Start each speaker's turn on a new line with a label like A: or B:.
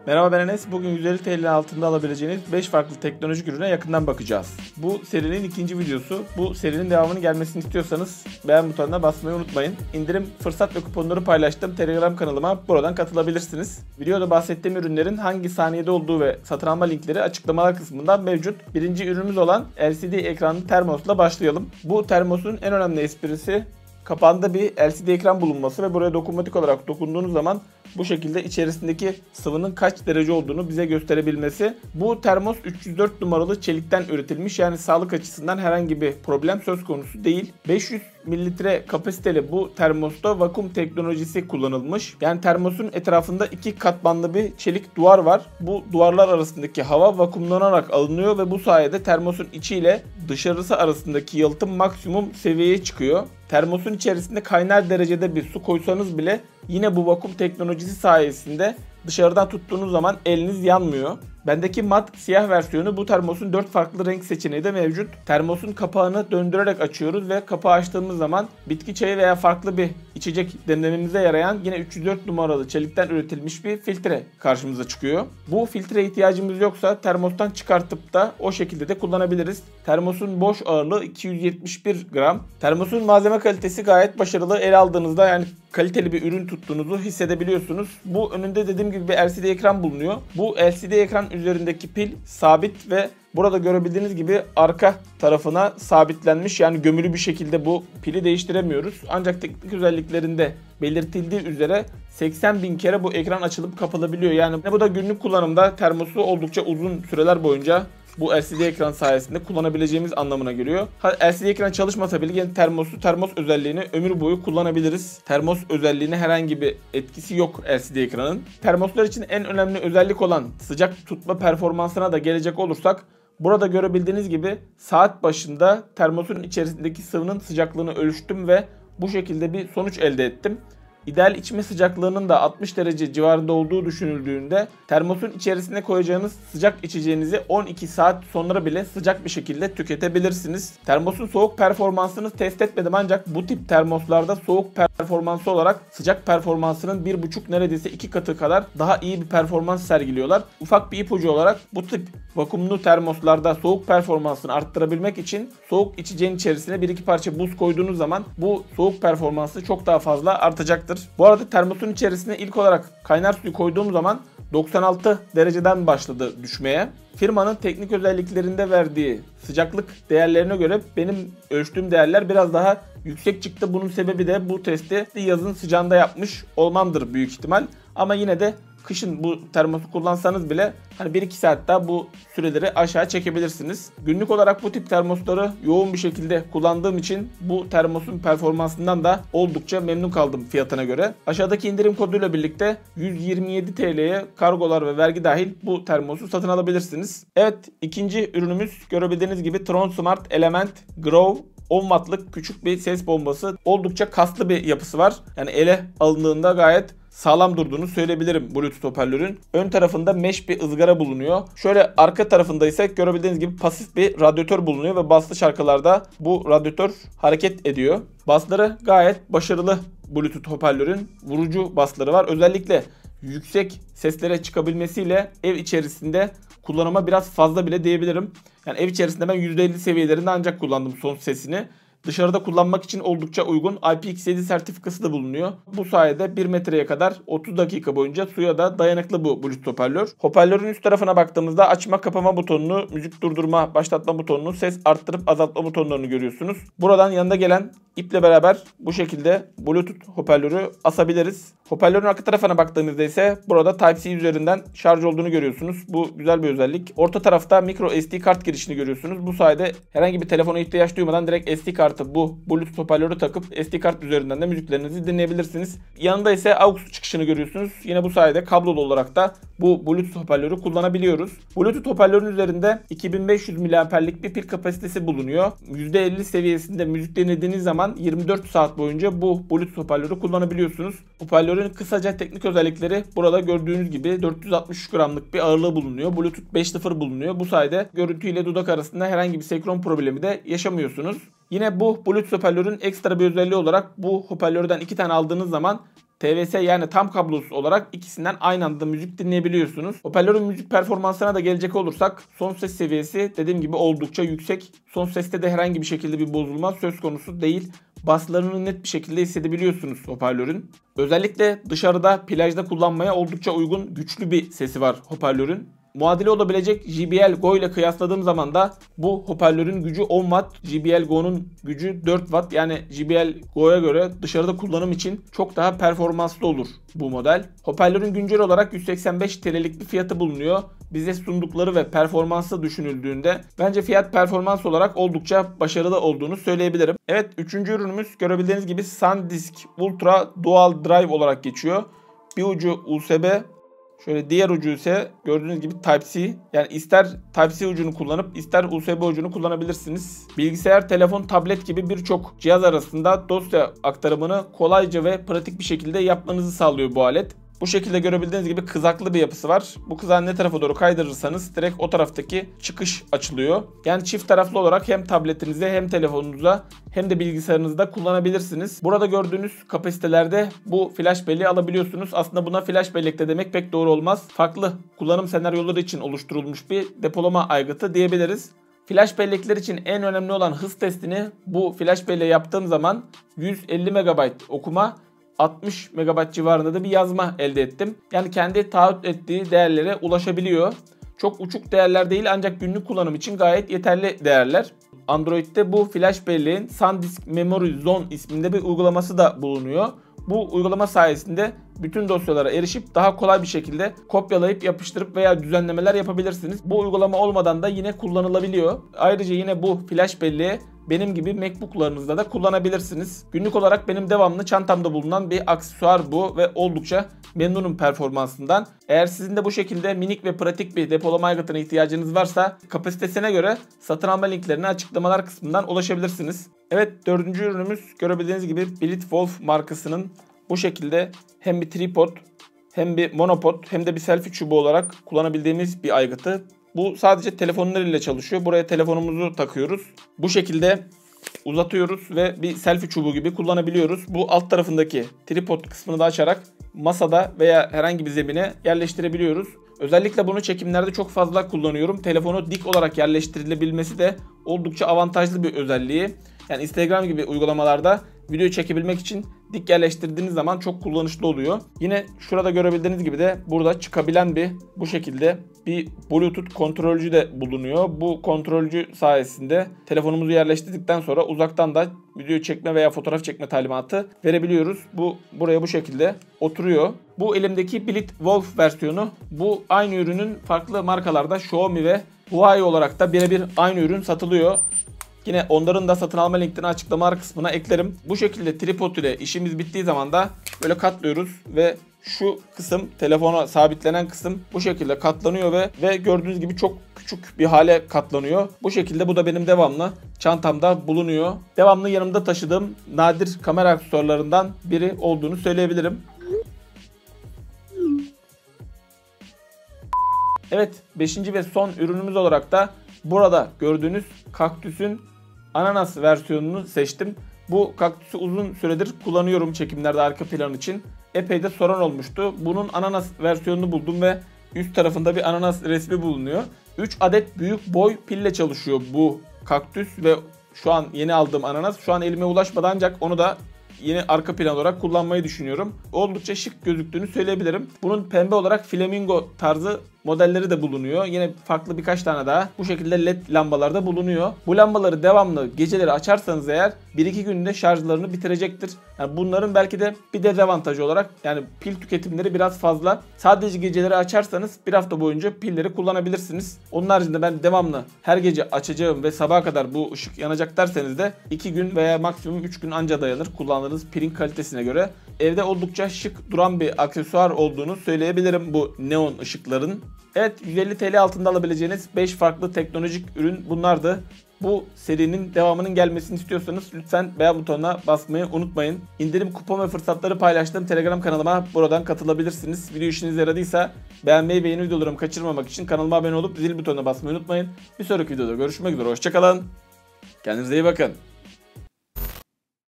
A: Merhaba, ben Enes. Bugün 150 TL altında alabileceğiniz 5 farklı teknolojik ürüne yakından bakacağız. Bu serinin ikinci videosu. Bu serinin devamının gelmesini istiyorsanız beğen butonuna basmayı unutmayın. İndirim, fırsat ve kuponları paylaştım. Telegram kanalıma buradan katılabilirsiniz. Videoda bahsettiğim ürünlerin hangi saniyede olduğu ve satın alma linkleri açıklamalar kısmında mevcut. Birinci ürünümüz olan LCD ekranlı termosla başlayalım. Bu termosun en önemli esprisi kapağında bir LCD ekran bulunması ve buraya dokunmatik olarak dokunduğunuz zaman bu şekilde içerisindeki sıvının kaç derece olduğunu bize gösterebilmesi. Bu termos 304 numaralı çelikten üretilmiş, yani sağlık açısından herhangi bir problem söz konusu değil. 500 mililitre kapasiteli bu termosta vakum teknolojisi kullanılmış. Yani termosun etrafında iki katmanlı bir çelik duvar var. Bu duvarlar arasındaki hava vakumlanarak alınıyor ve bu sayede termosun içi ile dışarısı arasındaki yalıtım maksimum seviyeye çıkıyor. Termosun içerisinde kaynar derecede bir su koysanız bile yine bu vakum teknolojisi sayesinde dışarıdan tuttuğunuz zaman eliniz yanmıyor. Bendeki mat siyah versiyonu, bu termosun 4 farklı renk seçeneği de mevcut. Termosun kapağını döndürerek açıyoruz ve kapağı açtığımız zaman bitki çayı veya farklı bir içecek demlememize yarayan yine 304 numaralı çelikten üretilmiş bir filtre karşımıza çıkıyor. Bu filtre ihtiyacımız yoksa termostan çıkartıp da o şekilde de kullanabiliriz. Termosun boş ağırlığı 271 gram. Termosun malzeme kalitesi gayet başarılı. El aldığınızda yani kaliteli bir ürün tuttuğunuzu hissedebiliyorsunuz. Bu önünde dediğim gibi bir LCD ekran bulunuyor. Bu LCD ekran üzerindeki pil sabit ve burada görebildiğiniz gibi arka tarafına sabitlenmiş, yani gömülü bir şekilde bu pili değiştiremiyoruz. Ancak teknik özelliklerinde belirtildiği üzere 80.000 kere bu ekran açılıp kapatılabiliyor. Yani bu da günlük kullanımda termosu oldukça uzun süreler boyunca bu LCD ekran sayesinde kullanabileceğimiz anlamına geliyor. LCD ekran çalışmasa bile yine termos özelliğini ömür boyu kullanabiliriz. Termos özelliğine herhangi bir etkisi yok LCD ekranın. Termoslar için en önemli özellik olan sıcak tutma performansına da gelecek olursak, burada görebildiğiniz gibi saat başında termosun içerisindeki sıvının sıcaklığını ölçtüm ve bu şekilde bir sonuç elde ettim. İdeal içme sıcaklığının da 60 derece civarında olduğu düşünüldüğünde termosun içerisine koyacağınız sıcak içeceğinizi 12 saat sonra bile sıcak bir şekilde tüketebilirsiniz. Termosun soğuk performansını test etmedim, ancak bu tip termoslarda soğuk performansı olarak sıcak performansının 1,5 neredeyse 2 katı kadar daha iyi bir performans sergiliyorlar. Ufak bir ipucu olarak bu tip vakumlu termoslarda soğuk performansını arttırabilmek için soğuk içeceğin içerisine 1-2 parça buz koyduğunuz zaman bu soğuk performansı çok daha fazla artacaktır. Bu arada termosun içerisine ilk olarak kaynar suyu koyduğum zaman 96 dereceden başladı düşmeye. Firmanın teknik özelliklerinde verdiği sıcaklık değerlerine göre benim ölçtüğüm değerler biraz daha yüksek çıktı. Bunun sebebi de bu testi yazın sıcağında yapmış olmamdır büyük ihtimal. Ama yine de kışın bu termosu kullansanız bile 1-2 saat daha bu süreleri aşağı çekebilirsiniz. Günlük olarak bu tip termosları yoğun bir şekilde kullandığım için bu termosun performansından da oldukça memnun kaldım fiyatına göre. Aşağıdaki indirim koduyla birlikte 127 TL'ye kargolar ve vergi dahil bu termosu satın alabilirsiniz. Evet, ikinci ürünümüz görebildiğiniz gibi Tron Smart Element Grow 10 wattlık küçük bir ses bombası. Oldukça kaslı bir yapısı var. Yani ele alındığında gayet sağlam durduğunu söyleyebilirim Bluetooth hoparlörün. Ön tarafında mesh bir ızgara bulunuyor. Şöyle arka tarafında ise görebildiğiniz gibi pasif bir radyatör bulunuyor ve baslı şarkılarda bu radyatör hareket ediyor. Basları gayet başarılı Bluetooth hoparlörün, vurucu basları var. Özellikle yüksek seslere çıkabilmesiyle ev içerisinde kullanıma biraz fazla bile diyebilirim. Yani ev içerisinde ben %50 seviyelerinde ancak kullandım son sesini. Dışarıda kullanmak için oldukça uygun. IPX7 sertifikası da bulunuyor. Bu sayede 1 metreye kadar 30 dakika boyunca suya da dayanıklı bu Bluetooth hoparlör. Hoparlörün üst tarafına baktığımızda açma kapama butonunu, müzik durdurma, başlatma butonunu, ses arttırıp azaltma butonlarını görüyorsunuz. Buradan yanında gelen iple beraber bu şekilde Bluetooth hoparlörü asabiliriz. Hoparlörün arka tarafına baktığımızda ise burada Type-C üzerinden şarj olduğunu görüyorsunuz. Bu güzel bir özellik. Orta tarafta micro SD kart girişini görüyorsunuz. Bu sayede herhangi bir telefona ihtiyaç duymadan direkt SD kartı bu Bluetooth hoparlörü takıp SD kart üzerinden de müziklerinizi dinleyebilirsiniz. Yanında ise AUX çıkışını görüyorsunuz. Yine bu sayede kablolu olarak da bu Bluetooth hoparlörü kullanabiliyoruz. Bluetooth hoparlörün üzerinde 2500 mAh'lik bir pil kapasitesi bulunuyor. %50 seviyesinde müzik dinlediğiniz zaman 24 saat boyunca bu Bluetooth hoparlörü kullanabiliyorsunuz. Hoparlörün kısaca teknik özellikleri burada gördüğünüz gibi 463 gramlık bir ağırlığı bulunuyor. Bluetooth 5.0 bulunuyor. Bu sayede görüntü ile dudak arasında herhangi bir senkron problemi de yaşamıyorsunuz. Yine bu Bluetooth hoparlörün ekstra bir özelliği olarak bu hoparlörden 2 tane aldığınız zaman TVS yani tam kablosuz olarak ikisinden aynı anda müzik dinleyebiliyorsunuz. Hoparlörün müzik performansına da gelecek olursak son ses seviyesi dediğim gibi oldukça yüksek. Son seste de herhangi bir şekilde bir bozulma söz konusu değil. Baslarını net bir şekilde hissedebiliyorsunuz hoparlörün. Özellikle dışarıda, plajda kullanmaya oldukça uygun, güçlü bir sesi var hoparlörün. Muadili olabilecek JBL Go ile kıyasladığım zaman da bu hoparlörün gücü 10 Watt, JBL Go'nun gücü 4 Watt. Yani JBL Go'ya göre dışarıda kullanım için çok daha performanslı olur bu model. Hoparlörün güncel olarak 185 TL'lik bir fiyatı bulunuyor. Bize sundukları ve performansı düşünüldüğünde bence fiyat performans olarak oldukça başarılı olduğunu söyleyebilirim. Evet, üçüncü ürünümüz görebildiğiniz gibi SanDisk Ultra Dual Drive olarak geçiyor. Bir ucu USB. Şöyle diğer ucu ise gördüğünüz gibi Type-C. Yani ister Type-C ucunu kullanıp ister USB ucunu kullanabilirsiniz. Bilgisayar, telefon, tablet gibi birçok cihaz arasında dosya aktarımını kolayca ve pratik bir şekilde yapmanızı sağlıyor bu alet. Bu şekilde görebildiğiniz gibi kızaklı bir yapısı var. Bu kızağı ne tarafa doğru kaydırırsanız direkt o taraftaki çıkış açılıyor. Yani çift taraflı olarak hem tabletinize hem telefonunuza hem de bilgisayarınızda kullanabilirsiniz. Burada gördüğünüz kapasitelerde bu flash belleği alabiliyorsunuz. Aslında buna flash bellek de demek pek doğru olmaz. Farklı kullanım senaryoları için oluşturulmuş bir depolama aygıtı diyebiliriz. Flash bellekler için en önemli olan hız testini bu flash belleğe yaptığım zaman 150 MB okuma, 60 MB civarında da bir yazma elde ettim. Yani kendi taahhüt ettiği değerlere ulaşabiliyor. Çok uçuk değerler değil ancak günlük kullanım için gayet yeterli değerler. Android'de bu flash belleğin SanDisk Memory Zone isminde bir uygulaması da bulunuyor. Bu uygulama sayesinde bütün dosyalara erişip daha kolay bir şekilde kopyalayıp yapıştırıp veya düzenlemeler yapabilirsiniz. Bu uygulama olmadan da yine kullanılabiliyor. Ayrıca yine bu flash belleği benim gibi MacBook'larınızda da kullanabilirsiniz. Günlük olarak benim devamlı çantamda bulunan bir aksesuar bu ve oldukça memnunum performansından. Eğer sizin de bu şekilde minik ve pratik bir depolama aygıtına ihtiyacınız varsa kapasitesine göre satın alma linklerine açıklamalar kısmından ulaşabilirsiniz. Evet, dördüncü ürünümüz görebildiğiniz gibi Blitzwolf markasının bu şekilde hem bir tripod hem bir monopod hem de bir selfie çubuğu olarak kullanabildiğimiz bir aygıtı. Bu sadece telefonlar ile çalışıyor. Buraya telefonumuzu takıyoruz. Bu şekilde uzatıyoruz ve bir selfie çubuğu gibi kullanabiliyoruz. Bu alt tarafındaki tripod kısmını da açarak masada veya herhangi bir zemine yerleştirebiliyoruz. Özellikle bunu çekimlerde çok fazla kullanıyorum. Telefonu dik olarak yerleştirilebilmesi de oldukça avantajlı bir özelliği. Yani Instagram gibi uygulamalarda video çekebilmek için dik yerleştirdiğiniz zaman çok kullanışlı oluyor. Yine şurada görebildiğiniz gibi de burada çıkabilen bu şekilde bir Bluetooth kontrolcü de bulunuyor. Bu kontrolcü sayesinde telefonumuzu yerleştirdikten sonra uzaktan da video çekme veya fotoğraf çekme talimatı verebiliyoruz. Bu buraya bu şekilde oturuyor. Bu elimdeki Blitzwolf versiyonu. Bu aynı ürünün farklı markalarda Xiaomi ve Huawei olarak da birebir aynı ürün satılıyor. Yine onların da satın alma linklerini açıklamalar kısmına eklerim. Bu şekilde tripod ile işimiz bittiği zaman da böyle katlıyoruz ve şu kısım, telefona sabitlenen kısım bu şekilde katlanıyor ve gördüğünüz gibi çok küçük bir hale katlanıyor. Bu şekilde bu da benim devamlı çantamda bulunuyor. Devamlı yanımda taşıdığım nadir kamera aksesuarlarından biri olduğunu söyleyebilirim. Evet, 5. ve son ürünümüz olarak da burada gördüğünüz kaktüsün ananas versiyonunu seçtim. Bu kaktüsü uzun süredir kullanıyorum çekimlerde arka plan için. Epey de soran olmuştu. Bunun ananas versiyonunu buldum ve üst tarafında bir ananas resmi bulunuyor. 3 adet büyük boy pille çalışıyor bu kaktüs ve şu an yeni aldığım ananas şu an elime ulaşmadı ancak onu da yeni arka plan olarak kullanmayı düşünüyorum. Oldukça şık gözüktüğünü söyleyebilirim. Bunun pembe olarak flamingo tarzı modelleri de bulunuyor. Yine farklı birkaç tane daha bu şekilde led lambalarda bulunuyor. Bu lambaları devamlı geceleri açarsanız eğer 1-2 günde şarjlarını bitirecektir. Yani bunların belki de bir dezavantajı olarak yani pil tüketimleri biraz fazla. Sadece geceleri açarsanız bir hafta boyunca pilleri kullanabilirsiniz. Onun haricinde ben devamlı her gece açacağım ve sabaha kadar bu ışık yanacak derseniz de 2 gün veya maksimum 3 gün anca dayanır kullandığınız pilin kalitesine göre. Evde oldukça şık duran bir aksesuar olduğunu söyleyebilirim bu neon ışıkların. Evet, 150 TL altında alabileceğiniz 5 farklı teknolojik ürün bunlardı. Bu serinin devamının gelmesini istiyorsanız lütfen beğen butonuna basmayı unutmayın. İndirim, kupon ve fırsatları paylaştığım Telegram kanalıma buradan katılabilirsiniz. Video işinize yaradıysa beğenmeyi ve yeni videolarımı kaçırmamak için kanalıma abone olup zil butonuna basmayı unutmayın. Bir sonraki videoda görüşmek üzere. Hoşçakalın. Kendinize iyi bakın.